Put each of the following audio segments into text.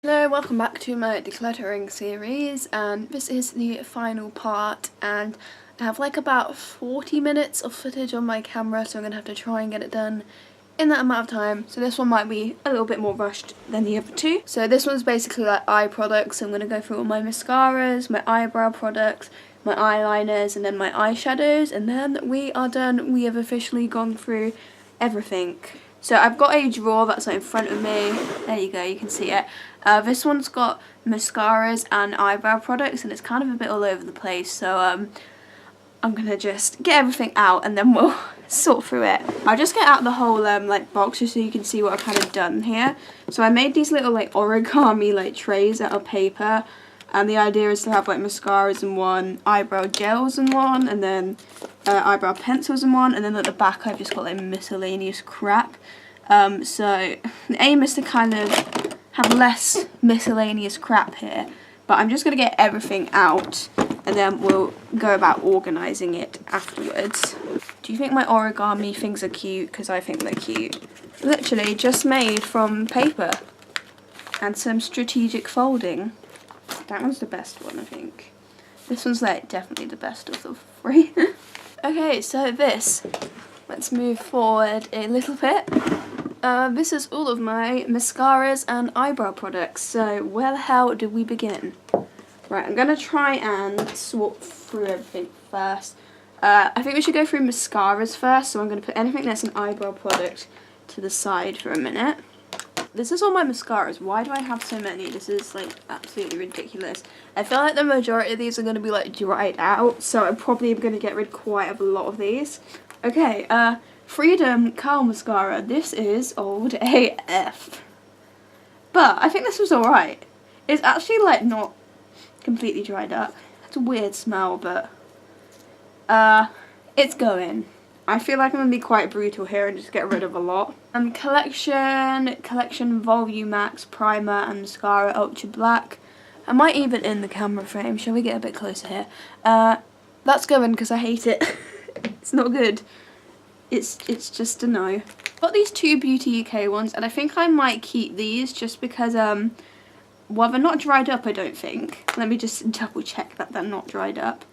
Hello, welcome back to my decluttering series, and this is the final part, and I have like about 40 minutes of footage on my camera, so I'm going to have to try and get it done in that amount of time. So this one might be a little bit more rushed than the other two. So this one's basically like eye products. I'm going to go through all my mascaras, my eyebrow products, my eyeliners, and then my eyeshadows, and then we are done. We have officially gone through everything. So I've got a drawer that's like in front of me. There you go, you can see it. This one's got mascaras and eyebrow products, and it's kind of a bit all over the place, so I'm gonna just get everything out and then we'll sort through it. I'll just get out the whole like box just so you can see what I've kind of done here. So I made these little like origami like trays out of paper, and the idea is to have like mascaras in one, eyebrow gels in one, and then eyebrow pencils in one, and then at the back I've just got like miscellaneous crap. So the aim is to kind of have less miscellaneous crap here, but I'm just going to get everything out and then we'll go about organising it afterwards. Do you think my origami things are cute? Because I think they're cute. Literally just made from paper and some strategic folding. That one's the best one, I think. This one's like definitely the best of the three. Okay, so let's move forward a little bit. This is all of my mascaras and eyebrow products, so where the hell do we begin? Right, I'm going to try and sort through everything first. I think we should go through mascaras first, so I'm going to put anything that's an eyebrow product to the side for a minute. This is all my mascaras. Why do I have so many? This is like absolutely ridiculous. I feel like the majority of these are going to be like dried out, so I'm probably going to get rid of quite a lot of these. Okay, Freedom Curl Mascara. This is old AF. But I think this was alright. It's actually like not completely dried up. It's a weird smell, but it's going. I feel like I'm going to be quite brutal here and just get rid of a lot. Collection Volume Max Primer and Mascara Ultra Black. I might even in the camera frame. Shall we get a bit closer here? That's going because I hate it. It's not good. It's just a no. Got these two Beauty UK ones, and I think I might keep these just because well, they're not dried up, I don't think. Let me just double check that they're not dried up.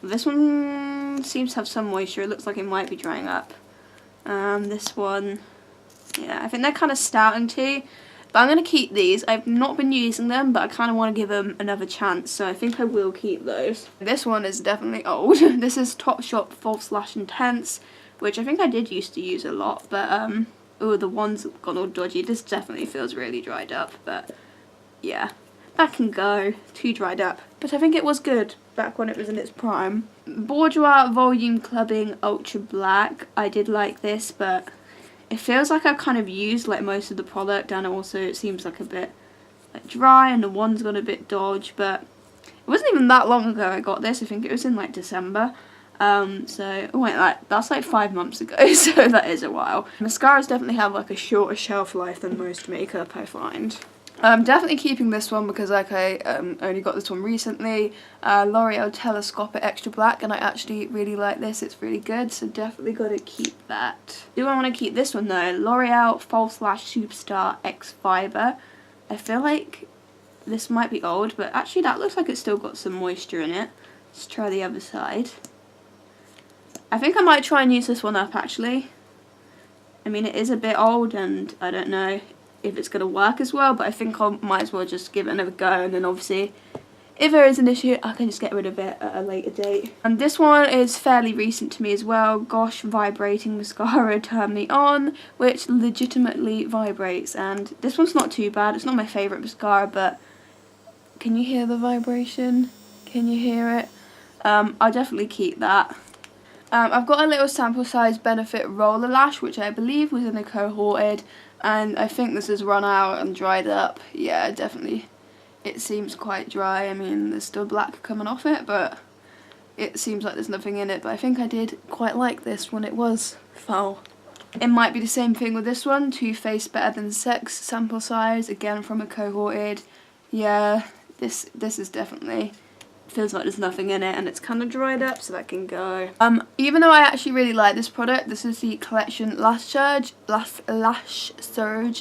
This one seems to have some moisture. It looks like it might be drying up. This one, yeah, I think they're kind of starting to. But I'm going to keep these. I've not been using them, but I kind of want to give them another chance, so I think I will keep those. This one is definitely old. This is Topshop False Lash Intense, which I think I did used to use a lot, but oh, the one's gone all dodgy. This definitely feels really dried up, but yeah, that can go. Too dried up, but I think it was good back when it was in its prime. Bourjois Volume Clubbing Ultra Black. I did like this, but it feels like I've kind of used like most of the product, and also it seems like a bit like dry, and the one's got a bit dodge, but it wasn't even that long ago I got this. I think it was in like December. So, oh wait, that's like 5 months ago, so that is a while. Mascaras definitely have like a shorter shelf life than most makeup, I find. I'm definitely keeping this one because like I only got this one recently. L'Oreal Telescopic Extra Black, and I actually really like this. It's really good, so definitely got to keep that. Do I want to keep this one though? L'Oreal False Lash Superstar X Fiber. I feel like this might be old, but actually that looks like it's still got some moisture in it. Let's try the other side. I think I might try and use this one up actually. I mean, it is a bit old and I don't know if it's going to work as well, but I think I might as well just give it another go, and then obviously if there is an issue I can just get rid of it at a later date. And this one is fairly recent to me as well. Gosh Vibrating Mascara Turn Me On, which legitimately vibrates, and this one's not too bad. It's not my favourite mascara, but can you hear the vibration? Can you hear it? I'll definitely keep that. I've got a little sample size Benefit Roller Lash, which I believe was in a cohorted, and I think this has run out and dried up. Yeah, definitely. It seems quite dry. I mean, there's still black coming off it, but it seems like there's nothing in it. But I think I did quite like this when it was foul. It might be the same thing with this one. Too Faced Better Than Sex sample size, again from a cohorted. Yeah, this is definitely feels like there's nothing in it, and it's kind of dried up, so that can go. Even though I actually really like this product, this is the Collection Lash Surge,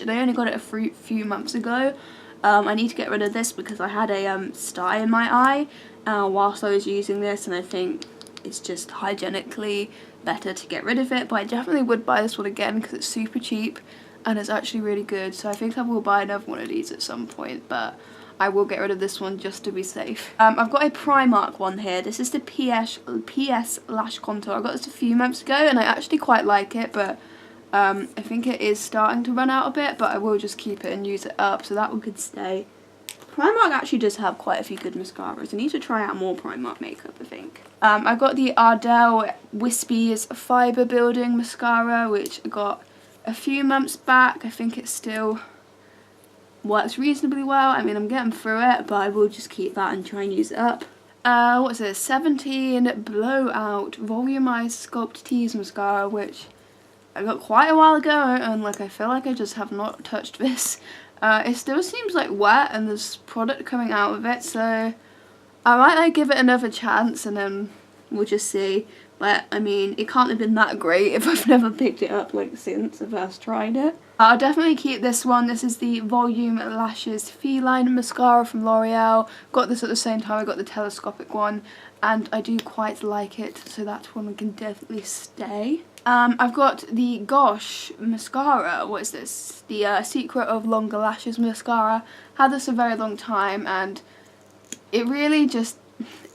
and I only got it a few months ago. I need to get rid of this because I had a sty in my eye whilst I was using this, and I think it's just hygienically better to get rid of it. But I definitely would buy this one again because it's super cheap and it's actually really good. So I think I will buy another one of these at some point, but I will get rid of this one just to be safe. I've got a Primark one here. This is the PS Lash Contour. I got this a few months ago and I actually quite like it, but I think it is starting to run out a bit, but I will just keep it and use it up, so that one could stay. Primark actually does have quite a few good mascaras. I need to try out more Primark makeup, I think. I've got the Ardell Wispies Fibre Building Mascara, which I got a few months back. I think it still works reasonably well. I mean, I'm getting through it, but I will just keep that and try and use it up. What's this? 17 Blowout Volumized Sculpt Tease Mascara, which I got quite a while ago, and like I feel like I just have not touched this. It still seems like wet and there's product coming out of it, so I might like give it another chance and then we'll just see. But I mean, it can't have been that great if I've never picked it up like since I first tried it. I'll definitely keep this one. This is the Volume Lashes Feline Mascara from L'Oreal. Got this at the same time I got the telescopic one, and I do quite like it, so that one can definitely stay. I've got the Gosh mascara. What is this? The Secret of Longer Lashes mascara. Had this a very long time and it really just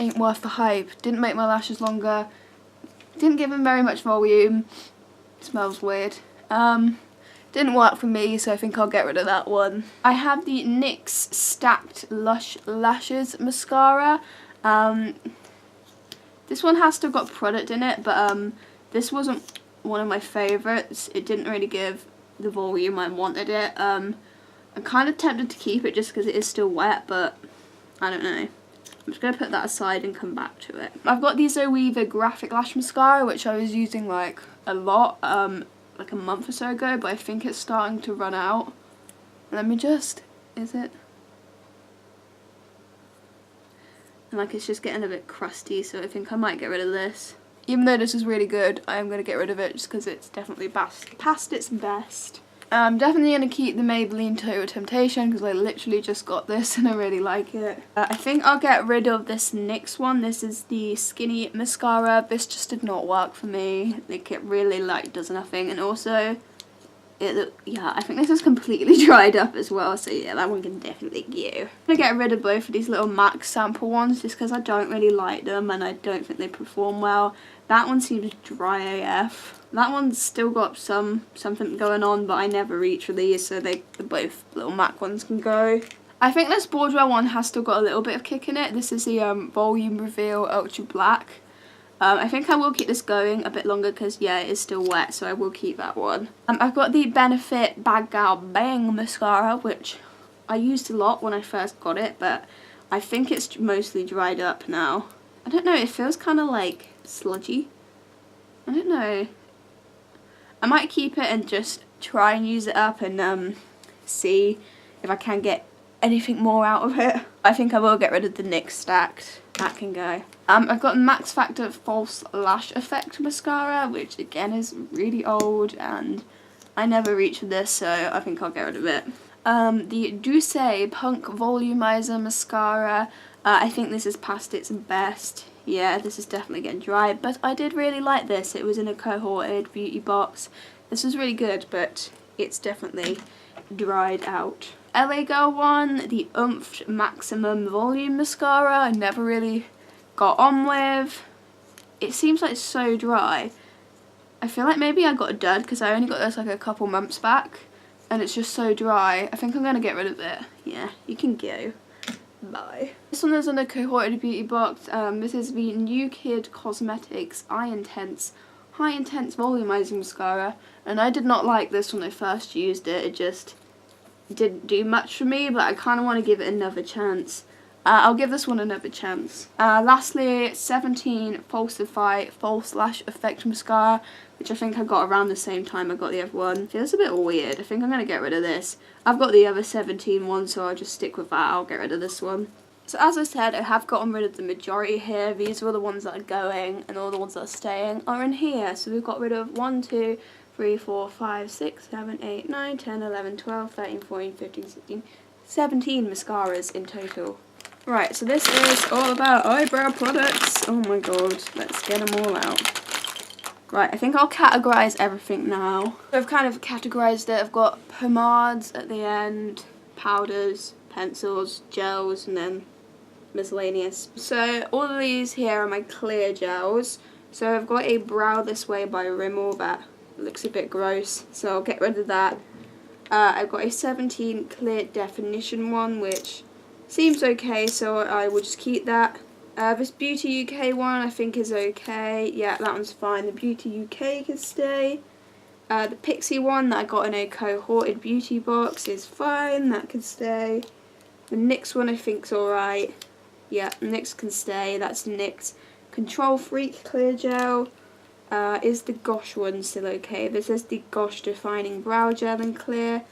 ain't worth the hype. Didn't make my lashes longer. Didn't give them very much volume. Smells weird. Didn't work for me, so I think I'll get rid of that one. I have the NYX Stacked Lush Lashes mascara. This one has still got product in it, but this wasn't one of my favourites. It didn't really give the volume I wanted it. I'm kind of tempted to keep it just because it is still wet, but I don't know. I'm just going to put that aside and come back to it. I've got the Zoeva Graphic Lash Mascara, which I was using like a lot like a month or so ago, but I think it's starting to run out. Let me just, is it? And like it's just getting a bit crusty, so I think I might get rid of this. Even though this is really good, I am going to get rid of it just because it's definitely past its best. I'm definitely going to keep the Maybelline Total Temptation because I literally just got this and I really like it. I think I'll get rid of this NYX one. This is the Skinny Mascara. This just did not work for me. Like it really like does nothing, and also yeah, I think this is completely dried up as well, so yeah, that one can definitely go. I'm going to get rid of both of these little MAC sample ones just because I don't really like them and I don't think they perform well. That one seems dry AF. That one's still got something going on, but I never reach for these, so the both little MAC ones can go. I think this Bourjois one has still got a little bit of kick in it. This is the Volume Reveal Ultra Black. I think I will keep this going a bit longer because, yeah, it is still wet, so I will keep that one. I've got the Benefit Bad Gal Bang Mascara, which I used a lot when I first got it, but I think it's mostly dried up now. I don't know, it feels kind of like sludgy. I don't know. I might keep it and just try and use it up and see if I can get anything more out of it. I think I will get rid of the NYX Stacked. That can go. I've got Max Factor False Lash Effect Mascara, which again is really old and I never reach for this, so I think I'll get rid of it. The Douce Punk Volumizer Mascara. I think this is past its best. Yeah, this is definitely getting dry, but I did really like this. It was in a cohorted beauty box. This was really good, but it's definitely dried out. LA Girl one, the Oomph Maximum Volume Mascara. I never really got on with. It seems like it's so dry. I feel like maybe I got a dud because I only got this like a couple months back and it's just so dry. I think I'm going to get rid of it. Yeah, you can go. Bye. This one is in a cohorted beauty box. This is the New Kid Cosmetics High Intense Volumizing Mascara, and I did not like this when I first used it. It just didn't do much for me, but I kind of want to give it another chance. I'll give this one another chance. Lastly, 17 Falsify False Lash Effect Mascara, which I think I got around the same time I got the other one. Feels a bit weird. I think I'm going to get rid of this. I've got the other 17 one, so I'll just stick with that. I'll get rid of this one. So as I said, I have gotten rid of the majority here. These are the ones that are going, and all the ones that are staying are in here. So we've got rid of 1, 2, 3, 4, 5, 6, 7, 8, 9, 10, 11, 12, 13, 14, 15, 16, 17 mascaras in total. Right, so this is all about eyebrow products. Oh my god, let's get them all out. Right, I think I'll categorise everything now. So I've kind of categorised it. I've got pomades at the end, powders, pencils, gels, and then miscellaneous. So all of these here are my clear gels. So I've got a Brow This Way by Rimmel that looks a bit gross, so I'll get rid of that. I've got a 17 clear definition one, which seems okay, so I will just keep that. This Beauty UK one I think is okay. Yeah, that one's fine. The Beauty UK can stay. The Pixie one that I got in a cohorted beauty box is fine. That can stay. The NYX one I think's alright. Yeah, NYX can stay. That's NYX Control Freak Clear Gel. Is the Gosh one still okay? This is the Gosh Defining Brow Gel in Clear.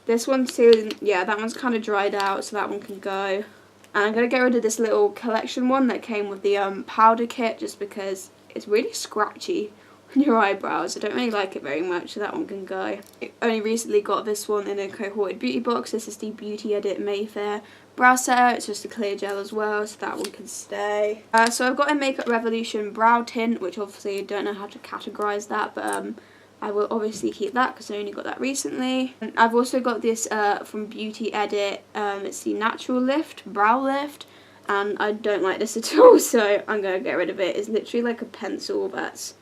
This one too, yeah, that one's kind of dried out, so that one can go. And I'm going to get rid of this little collection one that came with the powder kit, just because it's really scratchy on your eyebrows. I don't really like it very much, so that one can go. I only recently got this one in a cohorted beauty box. This is the Beauty Edit Mayfair Brow Setter. It's just a clear gel as well, so that one can stay. So I've got a Makeup Revolution Brow Tint, which obviously I don't know how to categorise that, but I will obviously keep that because I only got that recently. And I've also got this from Beauty Edit. It's the Natural Lift Brow Lift, and I don't like this at all, so I'm going to get rid of it. It's literally like a pencil that's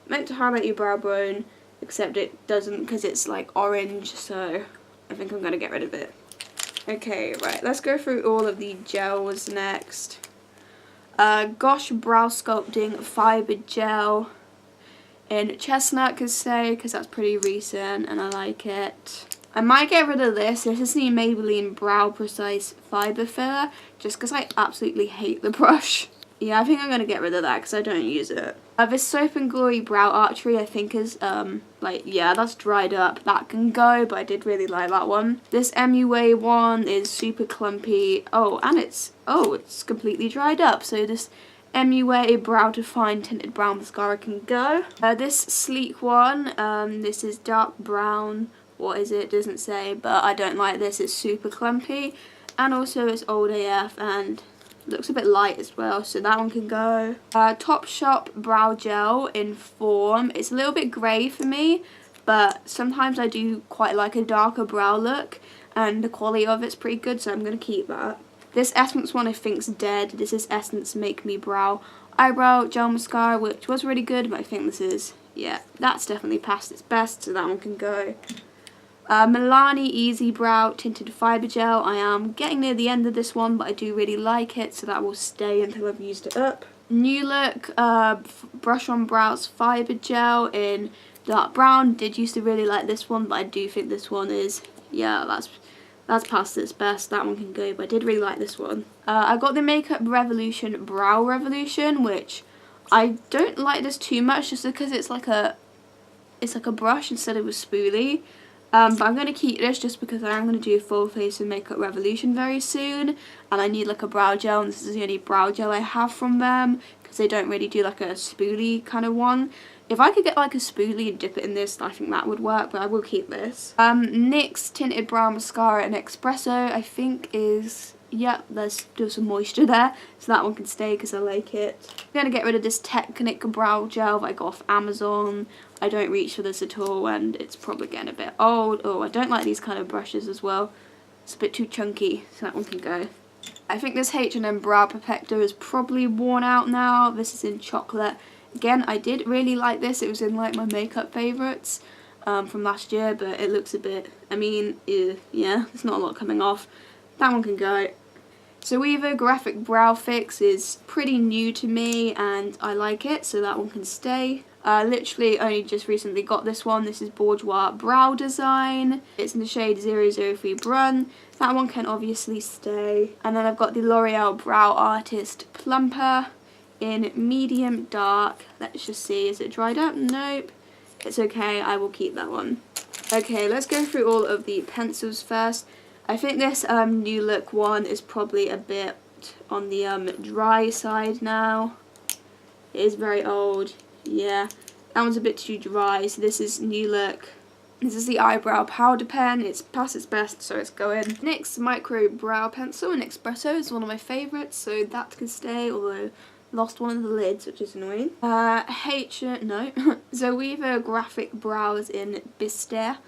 meant to highlight your brow bone, except it doesn't because it's like orange, so I think I'm going to get rid of it. Okay, right, let's go through all of the gels next. Gosh Brow Sculpting Fibre Gel in Chestnut could stay because that's pretty recent and I like it. I might get rid of this. This is the Maybelline Brow Precise Fibre Filler, just because I absolutely hate the brush. Yeah, I think I'm going to get rid of that because I don't use it. This Soap and Glory Brow Archery I think is, yeah, that's dried up. That can go, but I did really like that one. This MUA one is super clumpy. Oh, and it's completely dried up. So this MUA Brow Define Tinted Brown Mascara can go. This sleek one, this is dark brown. What is it? Doesn't say, but I don't like this. It's super clumpy. And also it's old AF and looks a bit light as well, so that one can go. Topshop Brow Gel in Form. It's a little bit grey for me, but sometimes I do quite like a darker brow look, and the quality of it's pretty good, so I'm going to keep that. This Essence one I think's dead. This is Essence Make Me Brow Eyebrow Gel Mascara, which was really good, but I think this is, yeah, that's definitely past its best, so that one can go. Milani Easy Brow Tinted Fibre Gel. I am getting near the end of this one, but I do really like it, so that will stay until I've used it up. New Look Brush On Brows Fibre Gel in dark brown. Did used to really like this one, but I do think this one is, yeah, that's past its best. That one can go, but I did really like this one. I got the Makeup Revolution Brow Revolution, which I don't like this too much, just because it's like a brush instead of a spoolie. But I'm going to keep this just because I'm going to do a full face of Makeup Revolution very soon, and I need like a brow gel, and this is the only brow gel I have from them because they don't really do like a spoolie kind of one. If I could get like a spoolie and dip it in this, I think that would work, but I will keep this. NYX Tinted Brow Mascara in Espresso I think is, yeah, there's still some moisture there, so that one can stay because I like it. I'm going to get rid of this Technic Brow Gel that I got off Amazon. I don't reach for this at all, and it's probably getting a bit old. Oh, I don't like these kind of brushes as well. It's a bit too chunky, so that one can go. I think this H&M Brow Perfector is probably worn out now. This is in chocolate. Again, I did really like this. It was in like my makeup favourites from last year, but it looks a bit, I mean, yeah, there's not a lot coming off. That one can go. Zoeva Graphic Brow Fix is pretty new to me, and I like it, so that one can stay. Literally only just recently got this one. This is Bourjois Brow Design. It's in the shade 003 Brun. That one can obviously stay. And then I've got the L'Oreal Brow Artist Plumper in medium dark. Let's just see, is it dried up? Nope. It's okay, I will keep that one. Okay, let's go through all of the pencils first. I think this New Look one is probably a bit on the dry side now. It is very old. Yeah, that one's a bit too dry, so this is New Look This is the eyebrow powder pen. It's past its best, so it's going. NYX micro brow pencil in Espresso is one of my favourites, so that can stay, although lost one of the lids, which is annoying. Zoeva graphic brows in Bister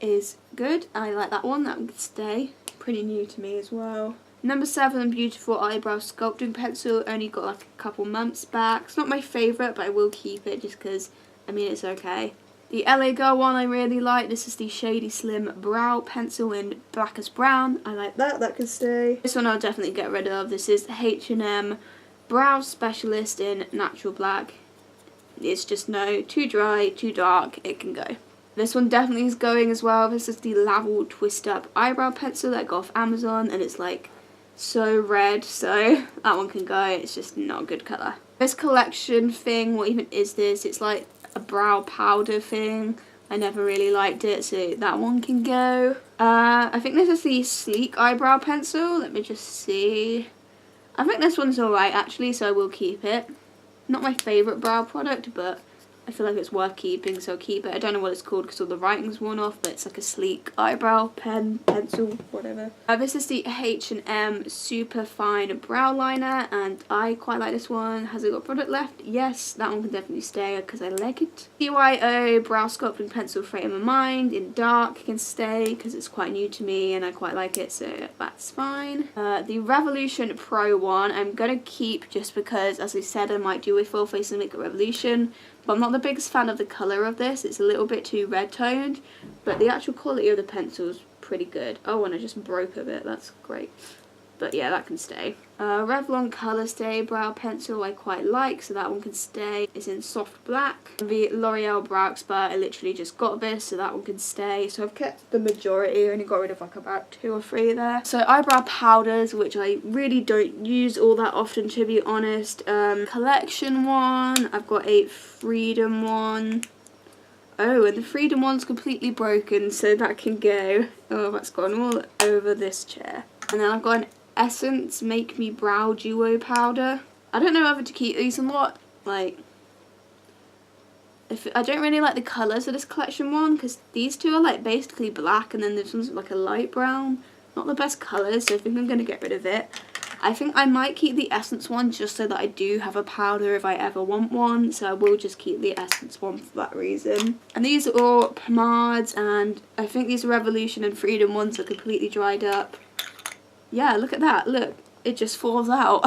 is good. I like that one. That would stay. Pretty new to me as well. Number 7, beautiful eyebrow sculpting pencil. Only got like a couple months back. It's not my favourite, but I will keep it just because, I mean, it's okay. The LA Girl one I really like. This is the Shady Slim Brow Pencil in Blackest Brown. I like that. That can stay. This one I'll definitely get rid of. This is H&M Brow Specialist in Natural Black. It's just no, too dry, too dark. It can go. This one definitely is going as well. This is the Laval Twist Up Eyebrow Pencil that I got off Amazon, and it's like so red, so that one can go. It's just not a good colour. This collection thing, what even is this? It's like a brow powder thing. I never really liked it, so that one can go. I think this is the Sleek Eyebrow Pencil. Let me just see. I think this one's alright actually, so I will keep it. Not my favourite brow product, but I feel like it's worth keeping, so I'll keep it. I don't know what it's called because all the writing's worn off, but it's like a sleek eyebrow pen, pencil, whatever. This is the H&M Super Fine Brow Liner, and I quite like this one. Has it got product left? Yes, that one can definitely stay because I like it. CYO Brow Sculpting Pencil Frame of Mind in dark can stay because it's quite new to me and I quite like it, so that's fine. The Revolution Pro one I'm going to keep just because, as I said, I might do a full face and makeup Revolution. But I'm not the biggest fan of the colour of this. It's a little bit too red toned, but the actual quality of the pencil is pretty good. Oh, and I just broke a bit. That's great. But yeah, that can stay. Revlon Colour Stay Brow Pencil I quite like, so that one can stay. It's in soft black. The L'Oreal Brow Expert, I literally just got this, so that one can stay. So I've kept the majority. I only got rid of like about 2 or 3 there. So eyebrow powders, which I really don't use all that often, to be honest. Collection one. I've got a Freedom one. Oh, and the Freedom one's completely broken, so that can go. Oh, that's gone all over this chair. And then I've got an Essence Make Me Brow Duo Powder. I don't know whether to keep these or not. Like, I don't really like the colours of this collection one, because these two are like basically black, and then this one's like a light brown. Not the best colours, so I think I'm going to get rid of it. I think I might keep the Essence one just so that I do have a powder if I ever want one, so I will just keep the Essence one for that reason. And these are all pomades, and I think these Revolution and Freedom ones are completely dried up. Yeah, look at that, look, it just falls out.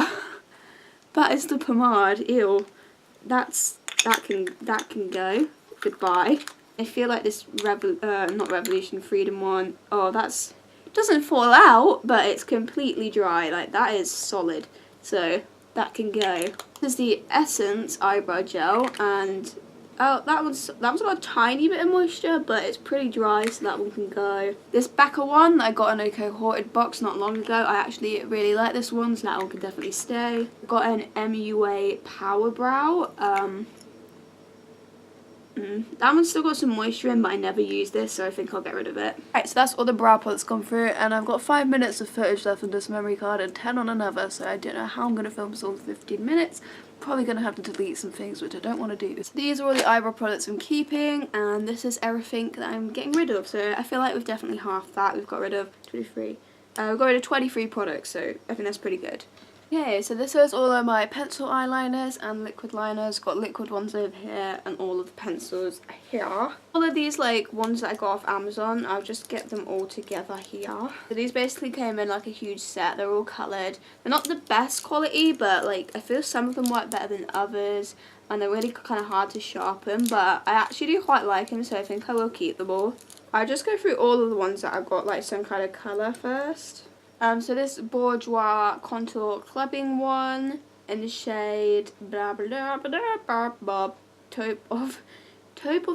That is the pomade, ew. That can go, goodbye. I feel like this not Revolution, Freedom one, oh, doesn't fall out, but it's completely dry. Like, that is solid, so that can go. This is the Essence eyebrow gel, and oh, that one's got a tiny bit of moisture, but it's pretty dry, so that one can go. This Becca one that I got in a cohorted box not long ago, I actually really like this one, so that one can definitely stay. Got an MUA Power Brow. That one's still got some moisture in, but I never use this, so I think I'll get rid of it. Right, so that's all the brow products gone through, and I've got 5 minutes of footage left on this memory card and 10 on another, so I don't know how I'm going to film this all in 15 minutes. Probably going to have to delete some things, which I don't want to do. So these are all the eyebrow products I'm keeping, and this is everything that I'm getting rid of, so I feel like we've definitely half that. We've got rid of 23. We've got rid of 23 products, so I think that's pretty good. Okay, so this is all of my pencil eyeliners and liquid liners. Got liquid ones over here and all of the pencils here. All of these like ones that I got off Amazon, I'll just get them all together here. So these basically came in like a huge set. They're all coloured. They're not the best quality, but like I feel some of them work better than others, and they're really kind of hard to sharpen, but I actually do quite like them, so I think I will keep them all. I'll just go through all of the ones that I've got like some kind of colour first. So this Bourjois Contour Clubbing one in the shade blah blah blah blah blah, taupe of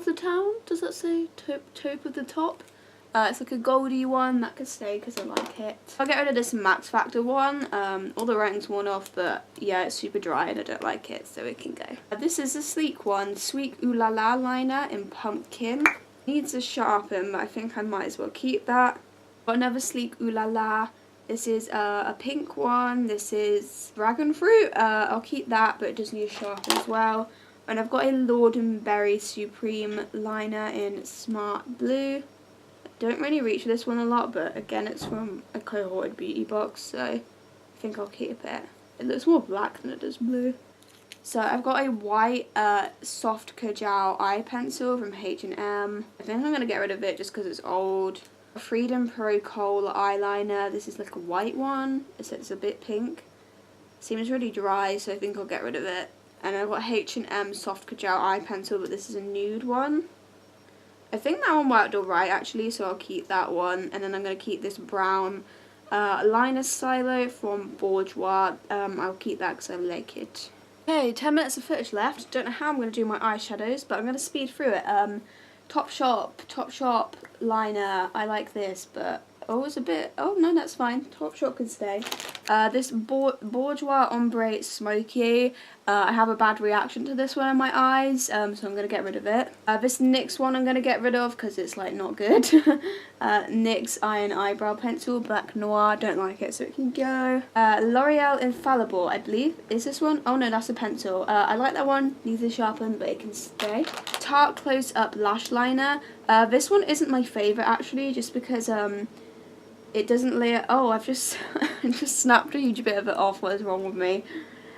the town, does that say? Taupe of the top? It's like a goldy one, that could stay because I like it. I'll get rid of this Max Factor one. All the writing's worn off, but yeah, it's super dry and I don't like it, so it can go. This is a sleek one, Sweet Ooh La La liner in Pumpkin. Needs a sharpen, but I think I might as well keep that. Got another sleek Ooh La La. This is a pink one. This is dragon fruit. I'll keep that, but it does need a sharpen as well. And I've got a Lord & Berry Supreme liner in Smart Blue. I don't really reach this one a lot, but again, it's from a cohorted beauty box, so I think I'll keep it. It looks more black than it does blue. So I've got a white soft Kajal eye pencil from H&M. I think I'm going to get rid of it just because it's old. A Freedom Pro Kohl eyeliner. This is like a white one. It's a bit pink. Seems really dry, so I think I'll get rid of it. And I've got H&M soft Kajal eye pencil, but this is a nude one. I think that one worked alright actually, so I'll keep that one. And then I'm going to keep this brown liner stylo from Bourjois. I'll keep that because I like it. Okay, 10 minutes of footage left. Don't know how I'm going to do my eyeshadows, but I'm going to speed through it. Topshop liner. I like this, but oh, it's a bit. Oh no, that's fine. Topshop can stay. This Bourjois Ombre Smoky. I have a bad reaction to this one in my eyes, so I'm going to get rid of it. This NYX one I'm going to get rid of because it's like not good. NYX Iron Eyebrow Pencil, Black Noir. Don't like it, so it can go. L'Oreal Infallible, I believe. Is this one? Oh no, that's a pencil. I like that one. Needs to sharpen, but it can stay. Tarte Close Up Lash Liner. This one isn't my favourite actually, just because it doesn't layer. Oh, I've just just snapped a huge bit of it off. What is wrong with me?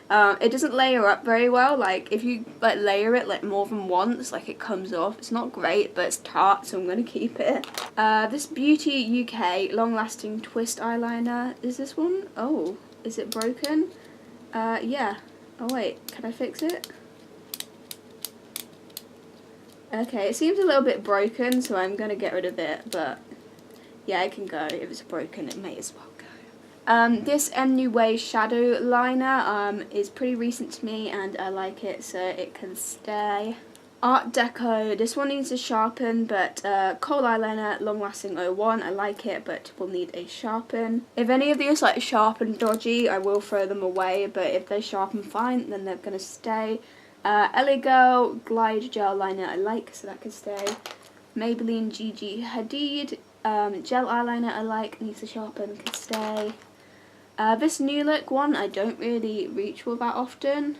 It doesn't layer up very well. Like if you like layer it like more than once, like it comes off. It's not great, but it's Tarte, so I'm gonna keep it. This Beauty UK Long Lasting Twist Eyeliner. Is this one? Oh, is it broken? Yeah. Oh wait, can I fix it? Okay, it seems a little bit broken, so I'm gonna get rid of it, but yeah, it can go. If it's broken, it may as well go. This NUA Shadow Liner is pretty recent to me, and I like it, so it can stay. Art Deco. This one needs to sharpen, but Kohl Eyeliner Long Lasting 01. I like it, but will need a sharpen. If any of these like sharpen dodgy, I will throw them away, but if they sharpen fine, then they're gonna stay. LA Girl Glide Gel Liner I like, so that can stay. Maybelline Gigi Hadid gel eyeliner I like, needs to sharpen, can stay. This New Look one I don't really reach for that often.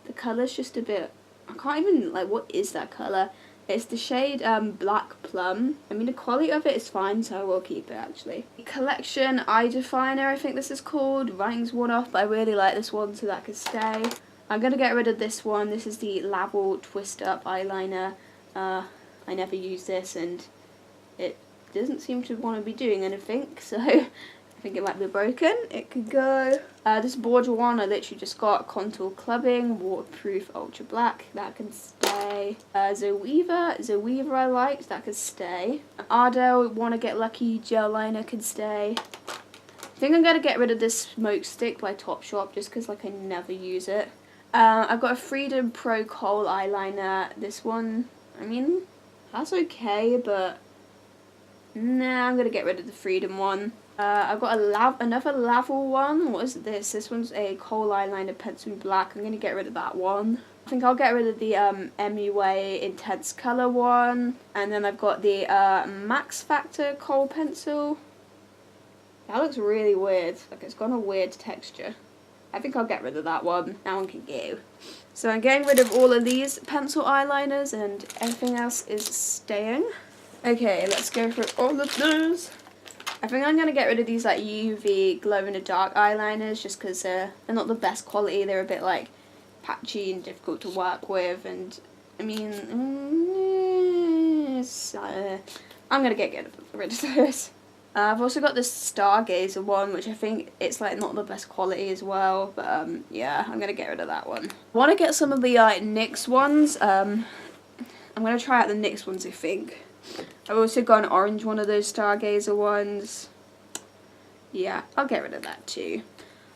The colour's just a bit, I can't even, like, what is that colour? It's the shade Black Plum. I mean, the quality of it is fine, so I will keep it actually. Collection Eye Definer, I think this is called. Writing's worn off, but I really like this one, so that can stay. I'm going to get rid of this one. This is the Laval Twist Up Eyeliner. I never use this, and it doesn't seem to want to be doing anything, so I think it might be broken. It could go. This Bourjois one I literally just got. Contour Clubbing, Waterproof Ultra Black, that can stay. Zoever I liked, that could stay. Ardell Wanna Get Lucky Gel Liner can stay. I think I'm going to get rid of this Smoke Stick by Topshop just because like I never use it. I've got a Freedom Pro Kohl eyeliner. This one, I mean, that's okay, but nah, I'm going to get rid of the Freedom one. I've got another Laval one. What is this? This one's a Kohl eyeliner pencil in black. I'm going to get rid of that one. I think I'll get rid of the MUA Intense Colour one. And then I've got the Max Factor Kohl pencil. That looks really weird. Like it's got a weird texture. I think I'll get rid of that one. That one can go. So I'm getting rid of all of these pencil eyeliners and everything else is staying. Okay, let's go through all of those. I think I'm going to get rid of these like UV glow-in-the-dark eyeliners just because they're not the best quality. They're a bit like patchy and difficult to work with, and I mean, I'm going to get rid of those. I've also got this Stargazer one, which I think it's like not the best quality as well, but yeah, I'm going to get rid of that one. I want to get some of the NYX ones. I'm going to try out the NYX ones, I think. I've also got an orange one of those Stargazer ones. Yeah, I'll get rid of that too.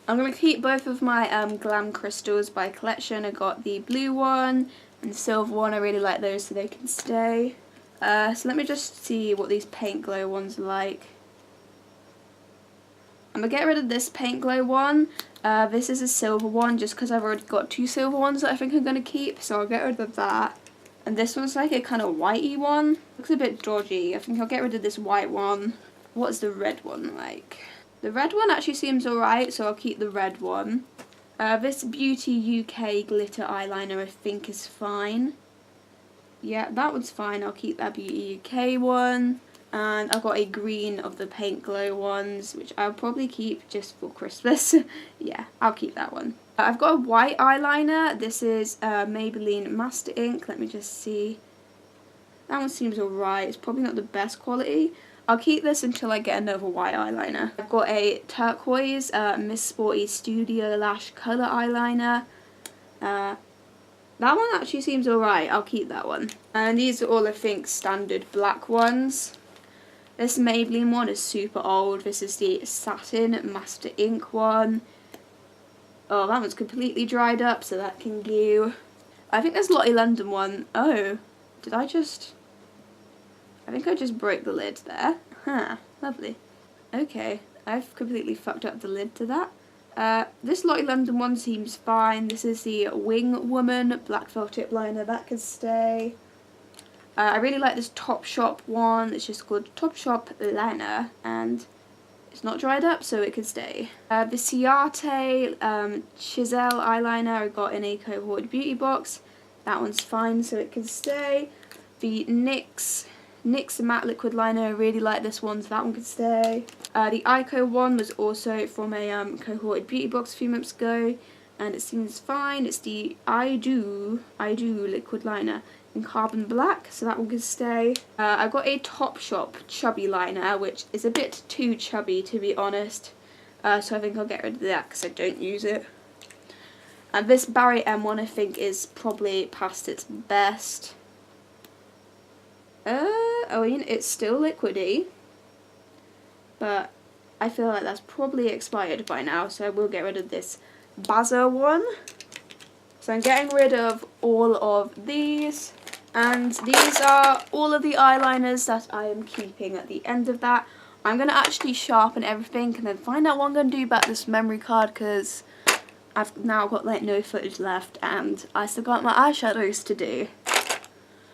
I'm going to keep both of my Glam Crystals by Collection. I got the blue one and the silver one. I really like those, so they can stay. So let me just see what these Paint Glow ones are like. I'm going to get rid of this Paint Glow one. This is a silver one just because I've already got two silver ones that I think I'm going to keep, so I'll get rid of that. And this one's like a kind of whitey one. Looks a bit dodgy. I think I'll get rid of this white one. What's the red one like? The red one actually seems alright, so I'll keep the red one. This Beauty UK glitter eyeliner I think is fine. Yeah, that one's fine. I'll keep that Beauty UK one. And I've got a green of the Paint Glow ones, which I'll probably keep just for Christmas. Yeah, I'll keep that one. I've got a white eyeliner. This is Maybelline Master Ink. Let me just see. That one seems alright. It's probably not the best quality. I'll keep this until I get another white eyeliner. I've got a turquoise Miss Sporty Studio Lash Colour eyeliner. That one actually seems alright. I'll keep that one. And these are all, I think, standard black ones. This Maybelline one is super old. This is the Satin Master Ink one. Oh, that one's completely dried up, so that can go. I think there's Lottie London one. Oh, did I just... I think I just broke the lid there. Huh, lovely. Okay, I've completely fucked up the lid to that. This Lottie London one seems fine. This is the Wing Woman Black Velvet Liner. That can stay. I really like this Topshop one. It's just called Topshop Liner, and it's not dried up, so it can stay. The Ciate Chisel eyeliner I got in a cohort beauty box. That one's fine, so it can stay. The NYX matte liquid liner, I really like this one, so that one can stay. The Ico one was also from a cohorted beauty box a few months ago, and it seems fine. It's the I Do liquid liner in Carbon Black, so that one can stay. I've got a Topshop chubby liner, which is a bit too chubby to be honest, so I think I'll get rid of that because I don't use it. And this Barry M one I think is probably past its best. I mean, it's still liquidy, but I feel like that's probably expired by now, so I will get rid of this Bazza one. So I'm getting rid of all of these, and these are all of the eyeliners that I am keeping at the end of that. I'm going to actually sharpen everything and then find out what I'm going to do about this memory card, because I've now got like no footage left and I still got my eyeshadows to do.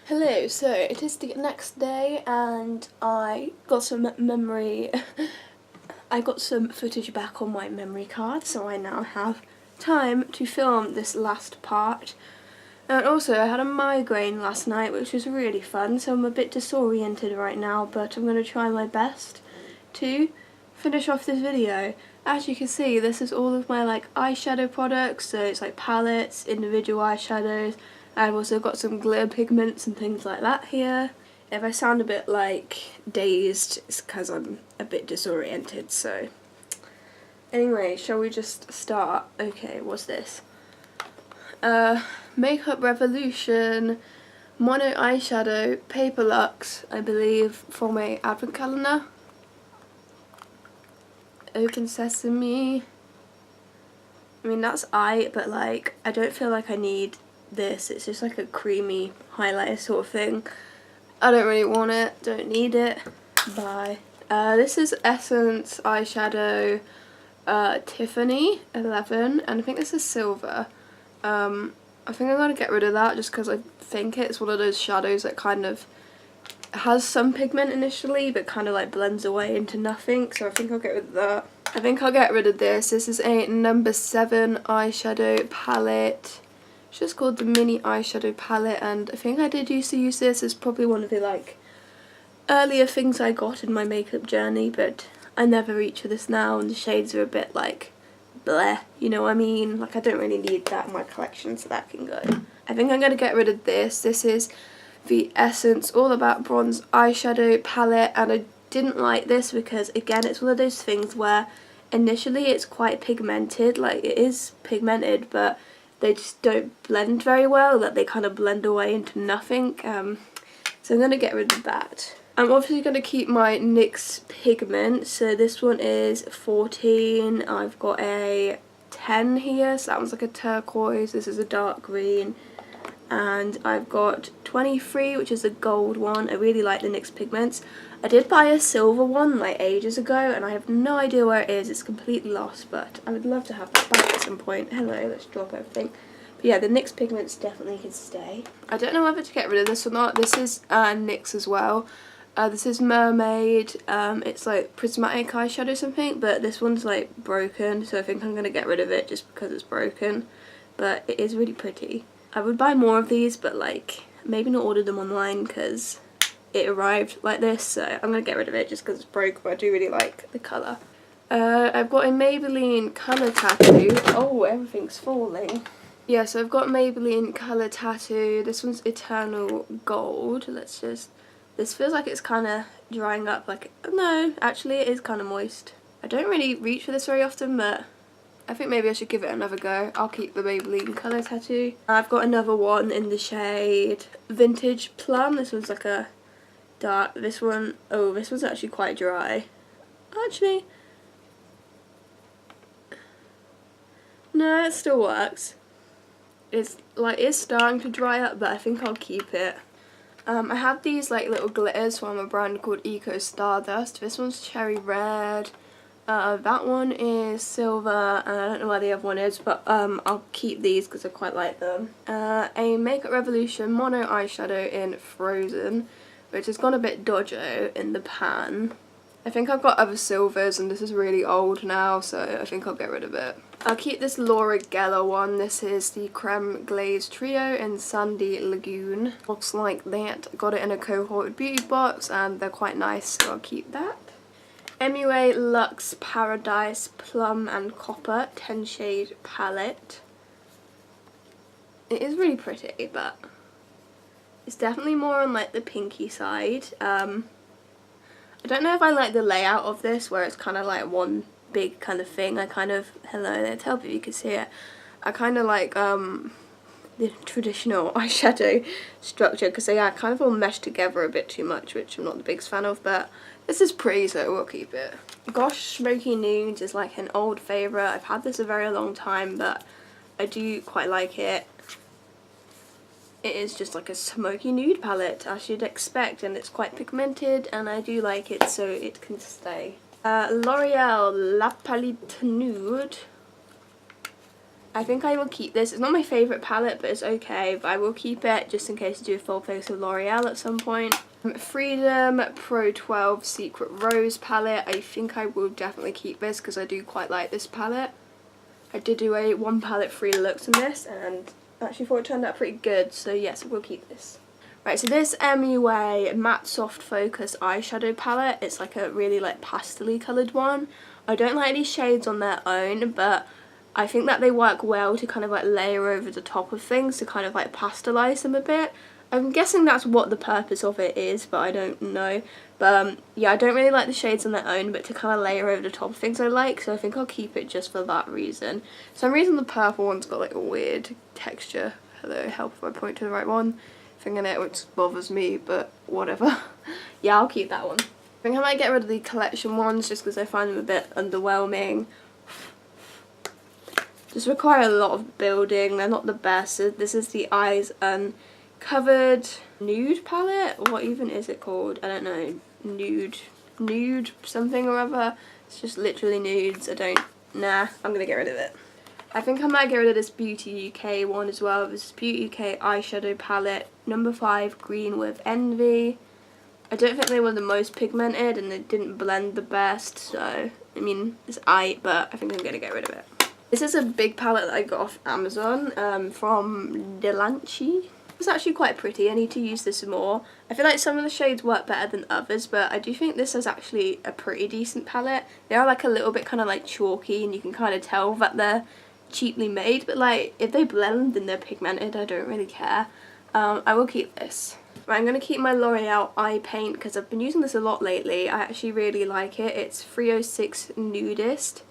Hello, so it is the next day and I got some memory, I got some footage back on my memory card, so I now have time to film this last part. And also I had a migraine last night, which was really fun, so I'm a bit disoriented right now, but I'm going to try my best to finish off this video. As you can see, this is all of my like eyeshadow products, so it's like palettes, individual eyeshadows. I've also got some glitter pigments and things like that here. If I sound a bit like dazed, it's because I'm a bit disoriented, so. Anyway, shall we just start? Okay, what's this? Makeup Revolution Mono Eyeshadow Paper Luxe, I believe, from a advent calendar. Open Sesame. I mean, that's but like, I don't feel like I need this. It's just like a creamy highlighter sort of thing. I don't really want it, don't need it. Bye. This is Essence eyeshadow Tiffany 11, and I think this is silver. I think I'm going to get rid of that just because I think it's one of those shadows that kind of has some pigment initially but kind of like blends away into nothing, so I think I'll get rid of that. I think I'll get rid of this. This is a number 7 eyeshadow palette. It's just called the mini eyeshadow palette, and I think I did used to use this. It's probably one of the like earlier things I got in my makeup journey, but I never reach for this now, and the shades are a bit like bleh, you know what I mean? Like, I don't really need that in my collection, so that can go. I think I'm going to get rid of this. This is the Essence All About Bronze eyeshadow palette, and I didn't like this because, again, it's one of those things where initially it's quite pigmented, like it is pigmented, but they just don't blend very well, that they kind of blend away into nothing, so I'm going to get rid of that. I'm obviously going to keep my NYX pigment, so this one is 14, I've got a 10 here, so that one's like a turquoise, this is a dark green, and I've got 23, which is a gold one. I really like the NYX pigments. I did buy a silver one like ages ago, and I have no idea where it is, it's completely lost, but I would love to have that back at some point. Hello, let's drop everything. But yeah, the NYX pigments definitely could stay. I don't know whether to get rid of this or not. This is NYX as well. This is Mermaid. It's like prismatic eyeshadow something, but this one's like broken, so I think I'm going to get rid of it just because it's broken. But it is really pretty. I would buy more of these, but like maybe not order them online because it arrived like this, so I'm going to get rid of it just because it's broke, but I do really like the colour. I've got a Maybelline Colour Tattoo. Oh, everything's falling. Yeah, so I've got Maybelline Colour Tattoo. This one's Eternal Gold. This feels like it's kind of drying up, like, no, actually it is kind of moist. I don't really reach for this very often, but I think maybe I should give it another go. I'll keep the Maybelline Colour Tattoo. I've got another one in the shade Vintage Plum. This one's like a dark, this one, oh, this one's actually quite dry. Actually, no, it still works. It's starting to dry up, but I think I'll keep it. I have these like little glitters from a brand called Eco Stardust. This one's cherry red. That one is silver, and I don't know where the other one is, but I'll keep these because I quite like them. A Makeup Revolution Mono Eyeshadow in Frozen, which has gone a bit dojo in the pan. I think I've got other silvers and this is really old now, so I think I'll get rid of it. I'll keep this Laura Geller one. This is the Creme Glaze Trio in Sandy Lagoon. Looks like that. Got it in a cohorted beauty box and they're quite nice, so I'll keep that. MUA Luxe Paradise Plum and Copper 10 shade palette. It is really pretty, but it's definitely more on like the pinky side. I don't know if I like the layout of this where it's kind of like one big kind of thing. Hello there, tell people you can see it. I kind of like the traditional eyeshadow structure because they are kind of all meshed together a bit too much, which I'm not the biggest fan of, but this is pretty, so we'll keep it. Gosh Smoky Nudes is like an old favourite. I've had this a very long time, but I do quite like it. It is just like a smoky nude palette, as you'd expect, and it's quite pigmented, and I do like it, so it can stay. L'Oreal La Palette Nude. I think I will keep this. It's not my favourite palette, but it's okay, but I will keep it just in case I do a full face of L'Oreal at some point. Freedom Pro 12 Secret Rose palette. I think I will definitely keep this because I do quite like this palette. I did do a one palette free looks in this, and actually thought it turned out pretty good, so yes, we'll keep this. Right, so this MUA Matte Soft Focus Eyeshadow Palette, it's like a really like pastel-y coloured one. I don't like these shades on their own, but I think that they work well to kind of like layer over the top of things to kind of like pastelize them a bit. I'm guessing that's what the purpose of it is, but I don't know. But yeah, I don't really like the shades on their own, but to kind of layer over the top of things I like, so I think I'll keep it just for that reason. For some reason the purple one's got like a weird texture. Hello, help if I point to the right one. Thing in it, which bothers me, but whatever. Yeah, I'll keep that one. I think I might get rid of the collection ones just because I find them a bit underwhelming. Just require a lot of building, they're not the best. So this is the Eyes Uncovered Nude palette? What even is it called? I don't know. Nude something or other. It's just literally nudes. Nah, I'm gonna get rid of it. I think I might get rid of this Beauty UK one as well. This is Beauty UK eyeshadow palette, number 5, Green with Envy. I don't think they were the most pigmented and they didn't blend the best, so I mean it's aight, but I think I'm gonna get rid of it. This is a big palette that I got off Amazon from Delanchi. It's actually quite pretty. I need to use this more. I feel like some of the shades work better than others, but I do think this is actually a pretty decent palette. They are like a little bit kind of like chalky, and you can kind of tell that they're cheaply made, but like if they blend and they're pigmented, I don't really care. I will keep this. Right, I'm going to keep my L'Oreal eye paint because I've been using this a lot lately. I actually really like it. It's 306 Nudist.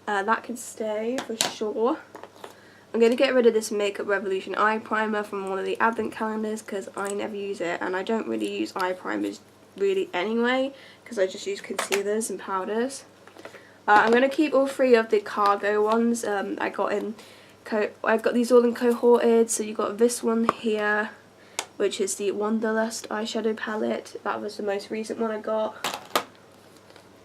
That can stay for sure. I'm going to get rid of this Makeup Revolution eye primer from one of the advent calendars because I never use it, and I don't really use eye primers really anyway because I just use concealers and powders. I'm going to keep all 3 of the cargo ones. I got these all in cohorted, so you got this one here, which is the Wanderlust eyeshadow palette. That was the most recent one I got.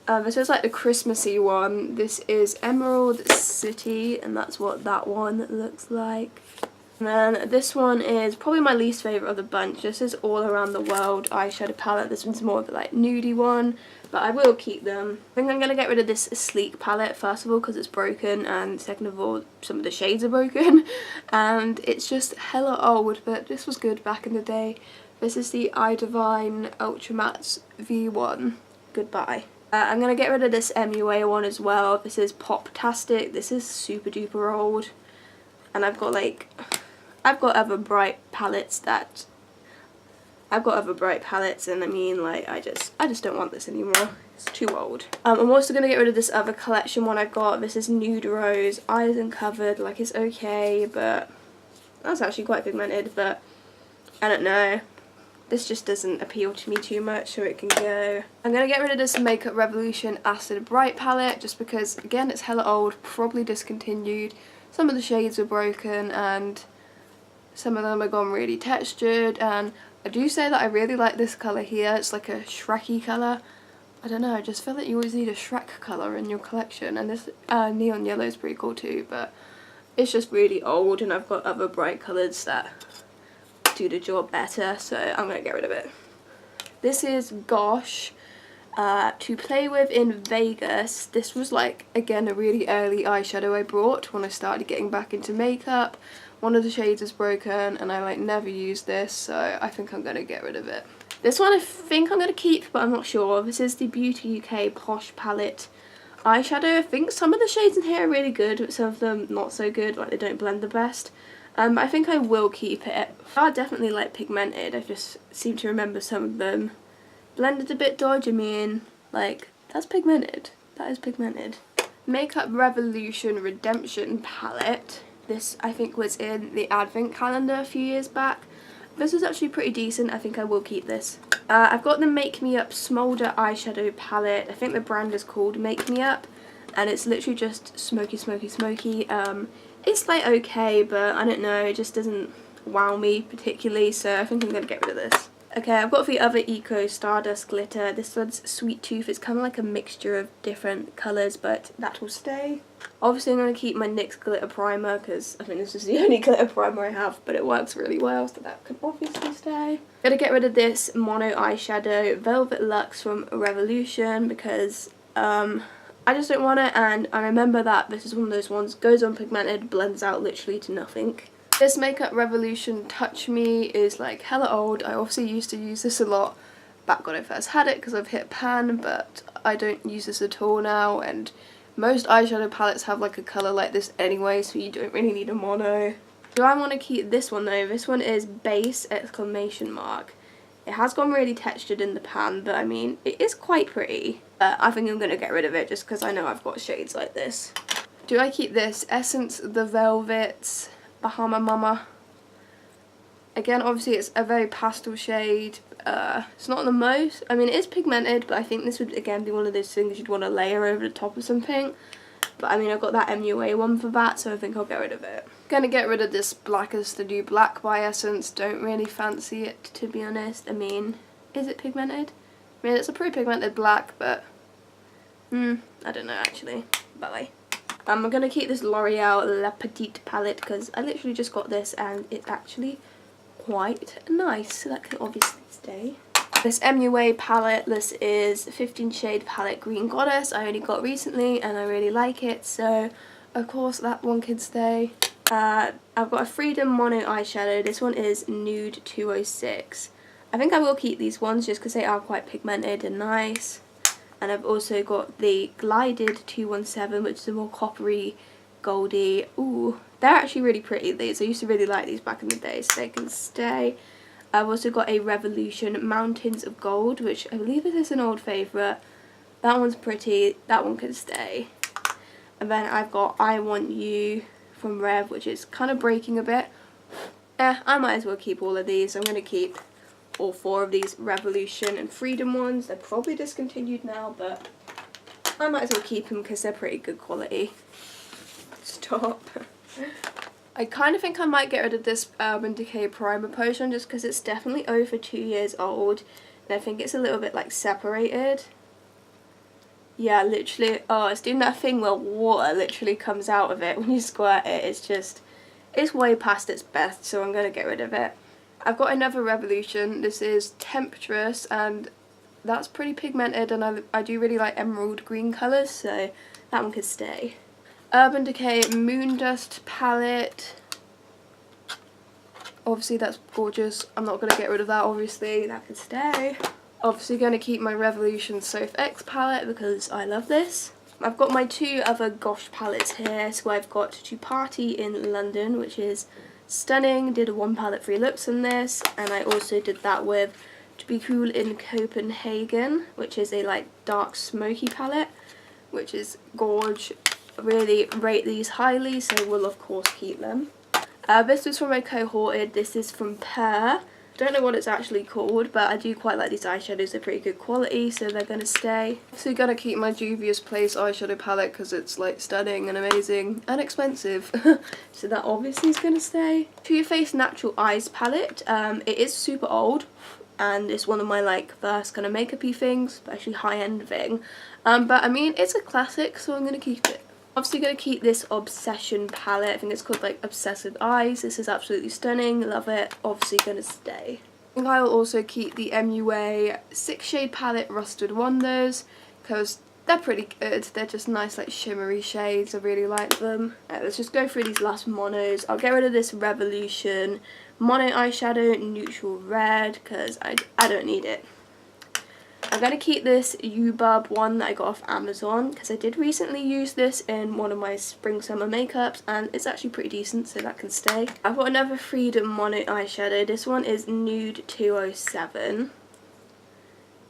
This is like the Christmassy one. This is Emerald City, and that's what that one looks like. And then this one is probably my least favourite of the bunch. This is All Around the World eyeshadow palette. This one's more of a like nudie one, but I will keep them. I think I'm going to get rid of this sleek palette first of all because it's broken, and second of all some of the shades are broken and it's just hella old, but this was good back in the day. This is the Eyeliner Ultra Matte V1. Goodbye. I'm going to get rid of this MUA one as well. This is Pop-tastic. This is super duper old. And I've got other bright palettes and I mean like I just don't want this anymore. It's too old. I'm also going to get rid of this other collection one I've got. This is Nude Rose. Eyes Uncovered. Like, it's okay, but that's actually quite pigmented, but I don't know. This just doesn't appeal to me too much, so it can go. I'm going to get rid of this Makeup Revolution Acid Bright palette just because, again, it's hella old, probably discontinued. Some of the shades are broken and some of them are gone really textured, and I do say that I really like this colour here. It's like a Shreky colour. I don't know, I just feel like you always need a Shrek colour in your collection, and this neon yellow is pretty cool too, but it's just really old and I've got other bright colours that do the job better, so I'm going to get rid of it. This is Gosh. To Play With in Vegas. This was like, again, a really early eyeshadow I brought when I started getting back into makeup. One of the shades is broken and I like never used this, so I think I'm going to get rid of it. This one I think I'm going to keep, but I'm not sure. This is the Beauty UK Posh Palette eyeshadow. I think some of the shades in here are really good, but some of them not so good, like they don't blend the best. I think I will keep it. They are definitely like pigmented. I just seem to remember some of them blended a bit dodgy. I mean, like, that's pigmented. That is pigmented. Makeup Revolution Redemption palette. This I think was in the advent calendar a few years back. This is actually pretty decent. I think I will keep this. I've got the Make Me Up Smolder eyeshadow palette. I think the brand is called Make Me Up, and it's literally just smoky, smoky, smoky. It's like okay, but I don't know, it just doesn't wow me particularly, so I think I'm going to get rid of this. Okay, I've got the other Eco Stardust glitter. This one's Sweet Tooth. It's kind of like a mixture of different colours, but that will stay. Obviously I'm going to keep my NYX glitter primer because I think this is the only glitter primer I have, but it works really well, so that can obviously stay. I'm going to get rid of this mono eyeshadow Velvet Luxe from Revolution because I just don't want it, and I remember that this is one of those ones, goes on pigmented, blends out literally to nothing. This Makeup Revolution Touch Me is like hella old. I obviously used to use this a lot back when I first had it because I've hit pan, but I don't use this at all now, and most eyeshadow palettes have like a colour like this anyway, so you don't really need a mono. Do I want to keep this one though? This one is Base exclamation mark. It has gone really textured in the pan, but I mean, it is quite pretty. I think I'm going to get rid of it just because I know I've got shades like this. Do I keep this Essence The Velvet Bahama Mama? Again, obviously it's a very pastel shade. It's not the most, I mean it is pigmented, but I think this would again be one of those things you'd want to layer over the top of something. But I mean I've got that MUA one for that, so I think I'll get rid of it. Gonna get rid of this Black is the New Black by Essence. Don't really fancy it, to be honest. I mean, is it pigmented? I mean it's a pretty pigmented black, but I don't know actually. Bye. I'm gonna keep this L'Oreal La Petite palette because I literally just got this and it's actually quite nice, so that can obviously stay. This MUA palette, this is 15 shade palette Green Goddess. I only got recently and I really like it, so of course that one can stay. I've got a Freedom Mono eyeshadow. This one is Nude 206. I think I will keep these ones just because they are quite pigmented and nice. And I've also got the Glided 217, which is a more coppery, goldy. Ooh, they're actually really pretty, these. I used to really like these back in the day, so they can stay. I've also got a Revolution Mountains of Gold, which I believe is an old favourite. That one's pretty, that one can stay. And then I've got I Want You from Rev, which is kind of breaking a bit. I might as well keep all of these. I'm going to keep all 4 of these Revolution and Freedom ones. They're probably discontinued now, but I might as well keep them because they're pretty good quality. Stop. I kind of think I might get rid of this Urban Decay Primer Potion just because it's definitely over 2 years old, and I think it's a little bit like separated. Yeah, literally, oh, it's doing that thing where water literally comes out of it when you squirt it. It's It's way past its best, so I'm going to get rid of it. I've got another Revolution. This is Temptress, and that's pretty pigmented, and I do really like emerald green colours, so that one could stay. Urban Decay Moondust palette. Obviously that's gorgeous. I'm not going to get rid of that, obviously. That could stay. Obviously going to keep my Revolution Soph X palette because I love this. I've got my two other Gosh palettes here. So I've got To Party in London, which is stunning. Did a 1 palette free looks on this. And I also did that with To Be Cool in Copenhagen, which is a like dark smoky palette, which is gorge. Really rate these highly, so we'll of course keep them. This was from my cohorted. This is from Pear. Don't know what it's actually called, but I do quite like these eyeshadows. They're pretty good quality, so they're going to stay. So gonna keep my Juvia's Place eyeshadow palette because it's like stunning and amazing and expensive. So that obviously is going to stay. Too Faced Natural Eyes palette. It is super old, and it's one of my like first kind of makeup-y things, especially high-end thing. But I mean, it's a classic, so I'm going to keep it. Obviously going to keep this Obsession palette. I think it's called like Obsessive Eyes. This is absolutely stunning. Love it. Obviously going to stay. I think I will also keep the MUA 6 shade palette Rusted Wonders because they're pretty good. They're just nice like shimmery shades. I really like them. Right, let's just go through these last monos. I'll get rid of this Revolution mono eyeshadow Neutral Red because I don't need it. I'm going to keep this Ubub one that I got off Amazon because I did recently use this in one of my spring summer makeups and it's actually pretty decent, so that can stay. I've got another Freedom mono eyeshadow. This one is Nude 207.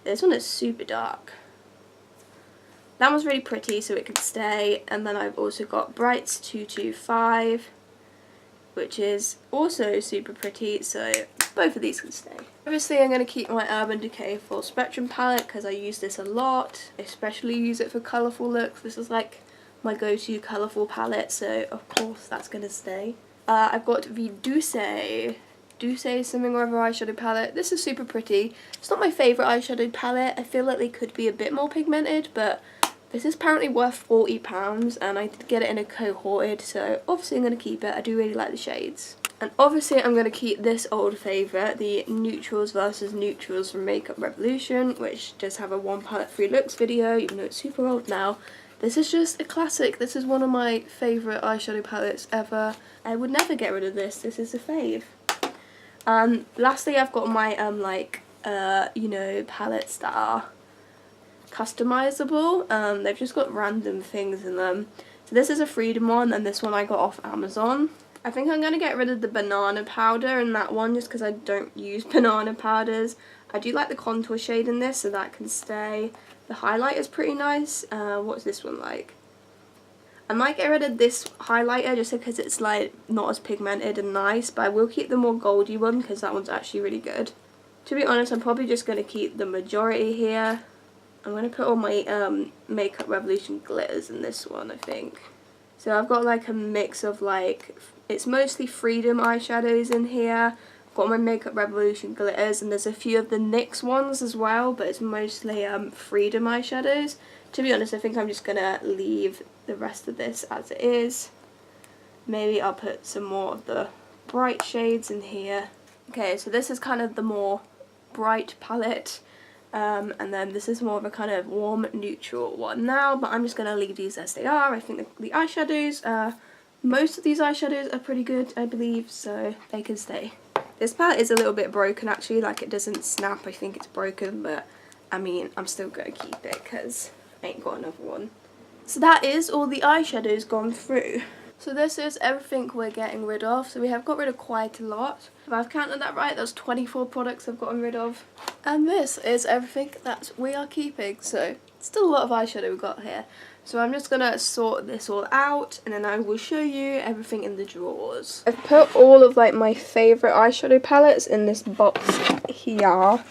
This one is super dark. That one's really pretty, so it could stay. And then I've also got Brights 225, which is also super pretty, so both of these can stay. Obviously I'm going to keep my Urban Decay Full Spectrum palette because I use this a lot, especially use it for colourful looks. This is like my go-to colourful palette, so of course that's going to stay. I've got the Douce Something or Other eyeshadow palette. This is super pretty. It's not my favourite eyeshadow palette. I feel like they could be a bit more pigmented, but this is apparently worth £40 and I did get it in a cohorted, so obviously I'm going to keep it. I do really like the shades. And obviously I'm going to keep this old favourite, the Neutrals vs Neutrals from Makeup Revolution, which does have a 1 palette free looks video, even though it's super old now. This is just a classic. This is one of my favourite eyeshadow palettes ever. I would never get rid of this. This is a fave. Lastly, I've got my you know, palettes that are customizable. They've just got random things in them. So this is a Freedom one, and this one I got off Amazon. I think I'm going to get rid of the banana powder in that one just because I don't use banana powders. I do like the contour shade in this, so that can stay. The highlighter is pretty nice. What's this one like? I might get rid of this highlighter just because it's like not as pigmented and nice, but I will keep the more goldy one because that one's actually really good. To be honest, I'm probably just going to keep the majority here. I'm going to put all my Makeup Revolution glitters in this one, I think. So I've got like a mix of like, it's mostly Freedom eyeshadows in here. I've got my Makeup Revolution glitters, and there's a few of the NYX ones as well, but it's mostly Freedom eyeshadows. To be honest, I think I'm just going to leave the rest of this as it is. Maybe I'll put some more of the bright shades in here. Okay, so this is kind of the more bright palette. And then this is more of a kind of warm neutral one now, but I'm just going to leave these as they are. I think the eyeshadows, most of these eyeshadows are pretty good, I believe, so they can stay. This palette is a little bit broken actually, like it doesn't snap. I think it's broken, but I mean, I'm still going to keep it because I ain't got another one. So that is all the eyeshadows gone through. So this is everything we're getting rid of. So we have got rid of quite a lot. If I've counted that right, that's 24 products I've gotten rid of. And this is everything that we are keeping. So still a lot of eyeshadow we've got here. So I'm just going to sort this all out and then I will show you everything in the drawers. I've put all of like my favourite eyeshadow palettes in this box here.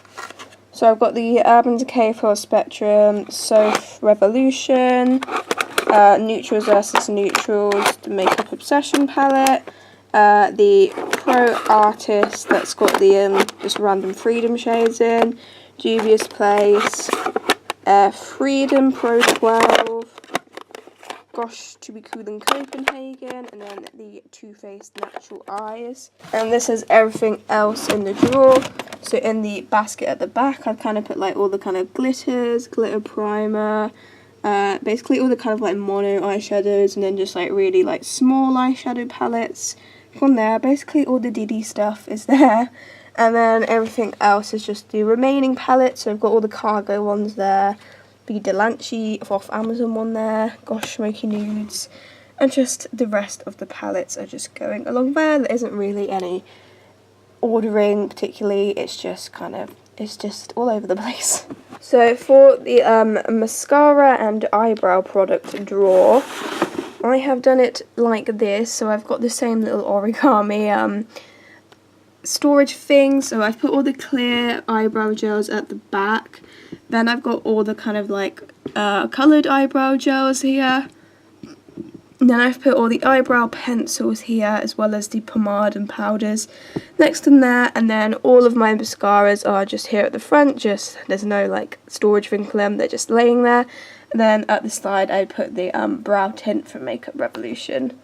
So I've got the Urban Decay Full Spectrum, Soph Revolution, Neutrals vs Neutrals, the Makeup Obsession palette, the Pro Artist that's got the just random Freedom shades in, Juvia's Place, Freedom Pro 12, Gosh to Be Cool in Copenhagen, and then the Too Faced Natural Eyes. And this is everything else in the drawer. So in the basket at the back, I've kind of put like all the kind of glitters, glitter primer, basically all the kind of like mono eyeshadows, and then just like really like small eyeshadow palettes from there. Basically all the DD stuff is there. And then everything else is just the remaining palettes. So I've got all the cargo ones there, the Delancey off Amazon one there, Gosh Smoky Nudes, and just the rest of the palettes are just going along there. There isn't really any ordering particularly, it's just all over the place. So for the mascara and eyebrow product drawer, I have done it like this. So I've got the same little origami storage thing. So I've put all the clear eyebrow gels at the back. Then I've got all the kind of like coloured eyebrow gels here. And then I've put all the eyebrow pencils here, as well as the pomade and powders next in there. And then all of my mascaras are just here at the front, there's no like storage thing for them, they're just laying there. And then at the side I put the brow tint from Makeup Revolution.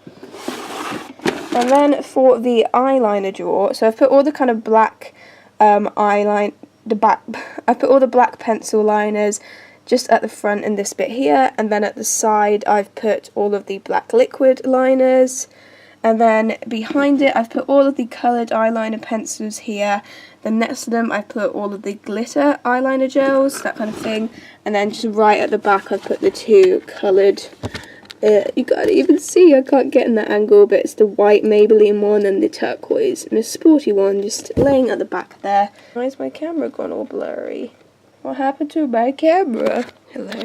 And then for the eyeliner drawer, so I've put all the kind of black I put all the black pencil liners just at the front in this bit here, and then at the side I've put all of the black liquid liners, and then behind it I've put all of the coloured eyeliner pencils here. Then next to them I've put all of the glitter eyeliner gels, that kind of thing, and then just right at the back I've put the two coloured, you can't even see, I can't get in that angle, but it's the white Maybelline one and the turquoise Miss Sporty one just laying at the back there. Why is my camera gone all blurry? What happened to my camera? Hello?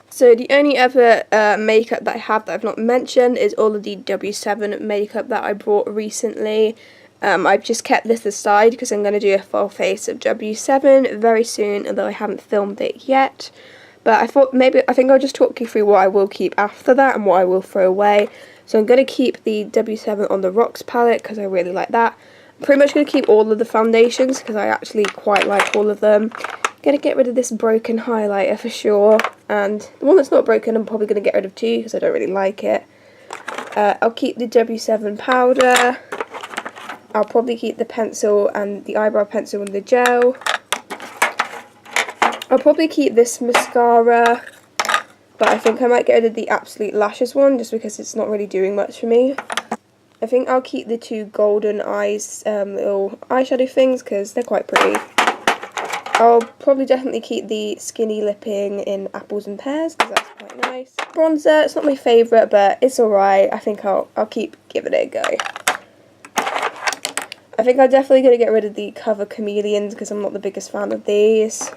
So the only other makeup that I have that I've not mentioned is all of the W7 makeup that I bought recently. I've just kept this aside because I'm going to do a full face of W7 very soon, although I haven't filmed it yet. But I think I'll just talk you through what I will keep after that and what I will throw away. So I'm going to keep the W7 on the Rocks palette because I really like that. I'm pretty much going to keep all of the foundations because I actually quite like all of them. Going to get rid of this broken highlighter for sure, and the one that's not broken I'm probably going to get rid of too because I don't really like it. I'll keep the W7 powder. I'll probably keep the pencil and the eyebrow pencil and the gel. I'll probably keep this mascara, but I think I might get rid of the Absolute Lashes one just because it's not really doing much for me. I think I'll keep the two Golden Eyes little eyeshadow things because they're quite pretty. I'll probably definitely keep the Skinny Lipping in Apples and Pears because that's quite nice. Bronzer, it's not my favourite, but it's alright. I think I'll keep giving it a go. I think I'm definitely going to get rid of the Cover Chameleons because I'm not the biggest fan of these.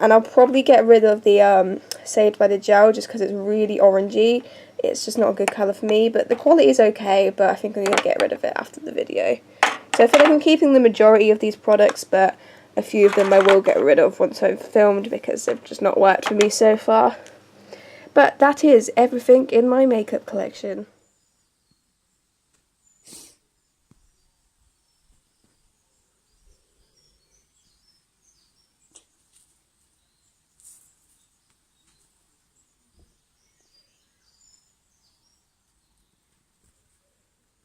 And I'll probably get rid of the Saved by the Gel just because it's really orangey. It's just not a good colour for me, but the quality is okay, but I think I'm going to get rid of it after the video. So I feel like I'm keeping the majority of these products, but a few of them I will get rid of once I've filmed because they've just not worked for me so far. But that is everything in my makeup collection.